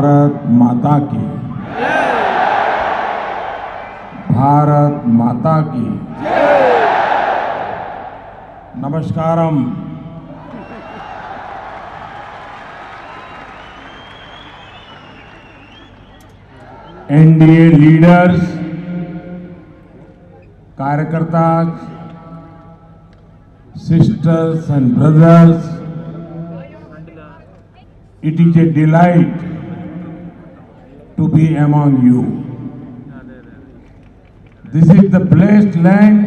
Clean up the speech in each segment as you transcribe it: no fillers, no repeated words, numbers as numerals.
भारत माता की, भारत माता की। नमस्कारम। एनडीए लीडर्स, कार्यकर्ता, sisters and brothers, it is a delight to be among you. This is the blessed land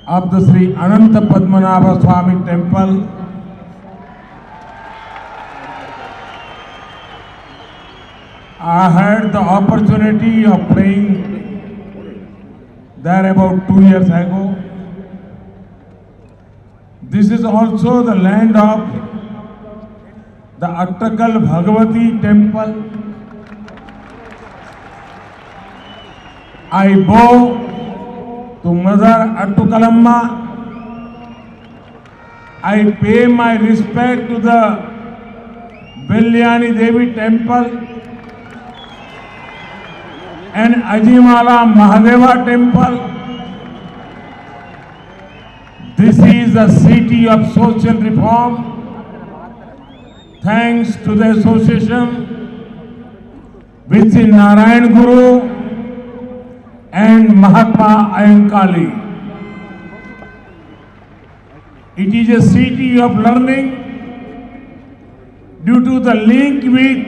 of the Sri Ananta Padmanabha Swami Temple. I had the opportunity of praying there about 2 years ago. This is also the land of the Attakal Bhagavati temple. I bow to Mother Attukalamma. I pay my respect to the Velyani Devi temple and Ajimala Mahadeva temple. This is a city of social reform. Thanks to the association with Sri Narayan Guru and Mahatma Ayankali. It is a city of learning due to the link with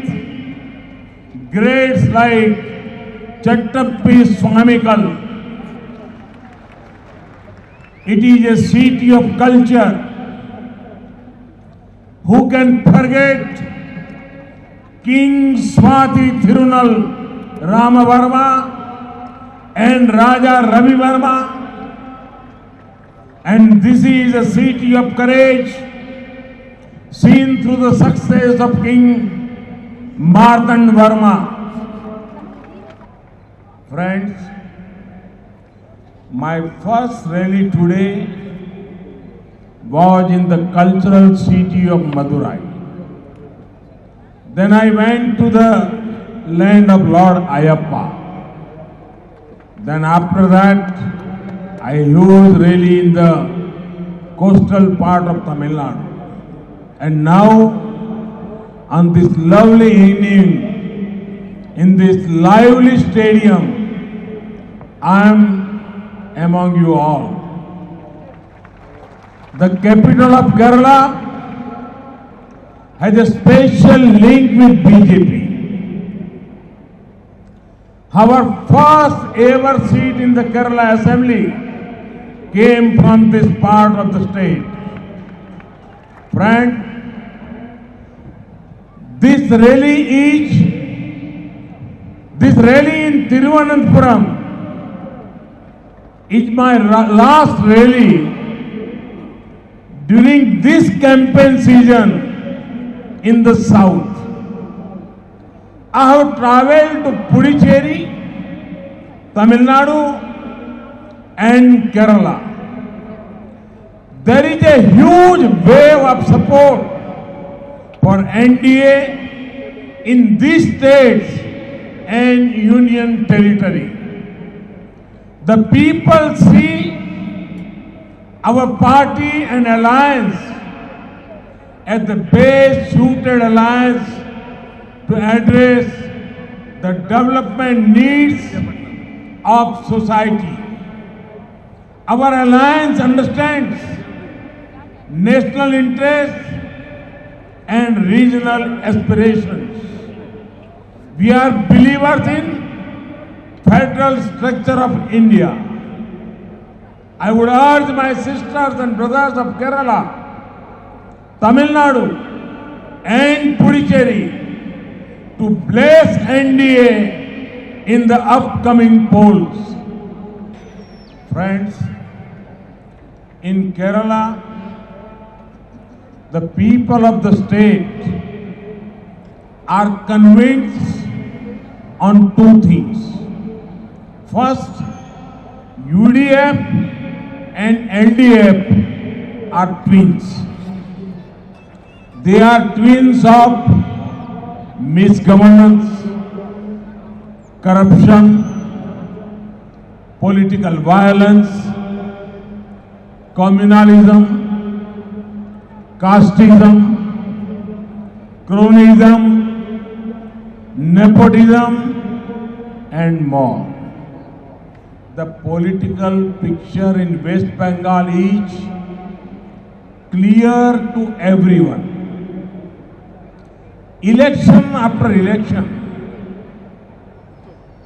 greats like Chattappi Swamikal. It is a city of culture. Who can forget King Swati Thirunal Ramavarma and Raja Ravi Varma? And this is a city of courage seen through the success of King Martand Varma. Friends, my first rally today was in the cultural city of Madurai. Then I went to the land of Lord Ayappa. Then after that, I used rally in the coastal part of Tamil Nadu. And now, on this lovely evening, in this lively stadium, I am among you all. The capital of Kerala has a special link with BJP. Our first ever seat in the Kerala Assembly came from this part of the state. Friend, this rally in Thiruvananthapuram is my last rally during this campaign season in the south. I have travelled to Puducherry, Tamil Nadu and Kerala. There is a huge wave of support for NDA in these states and union territory. The people see our party and alliance as the best suited alliance to address the development needs of society. Our alliance understands national interests and regional aspirations. We are believers in federal structure of India. I would urge my sisters and brothers of Kerala, Tamil Nadu and Puducherry to bless NDA in the upcoming polls. Friends, in Kerala, the people of the state are convinced on two things. First, UDF and LDF are twins. They are twins of misgovernance, corruption, political violence, communalism, casteism, cronyism, nepotism, and more. The political picture in West Bengal is clear to everyone. Election after election,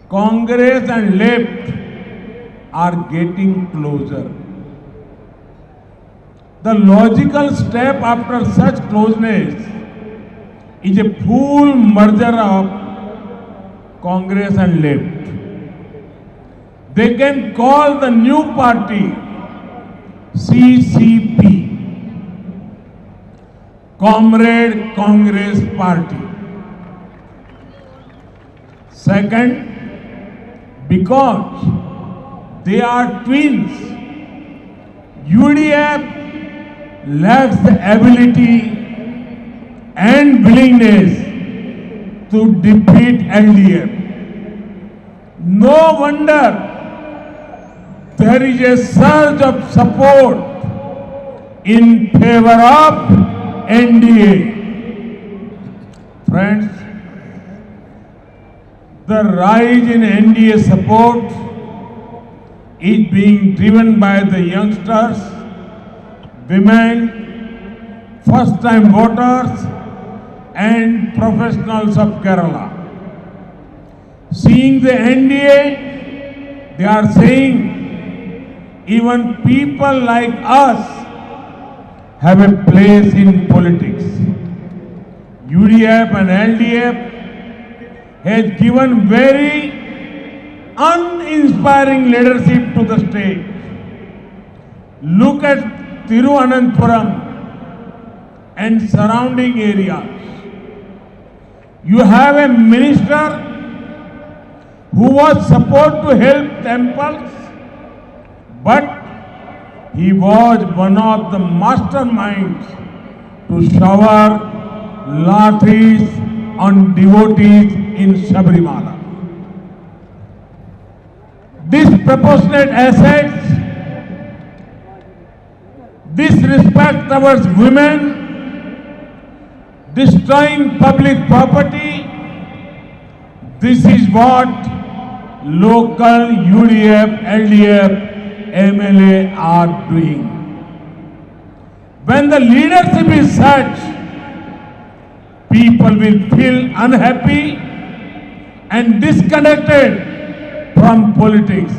Congress and left are getting closer. The logical step after such closeness is a full merger of Congress and left. They can call the new party CCP, Comrade Congress Party. Second, because they are twins, UDF lacks the ability and willingness to defeat LDF. No wonder there is a surge of support in favor of NDA. Friends, the rise in NDA support is being driven by the youngsters, women, first-time voters, and professionals of Kerala. Seeing the NDA, they are saying even people like us have a place in politics. UDF and LDF has given very uninspiring leadership to the state. Look at Thiruvananthapuram and surrounding areas. You have a minister who was supposed to help temples, but he was one of the masterminds to shower lathis on devotees in Sabrimala. Disproportionate assets, disrespect towards women, destroying public property, this is what local UDF, LDF, MLA are doing. When the leadership is such, people will feel unhappy and disconnected from politics.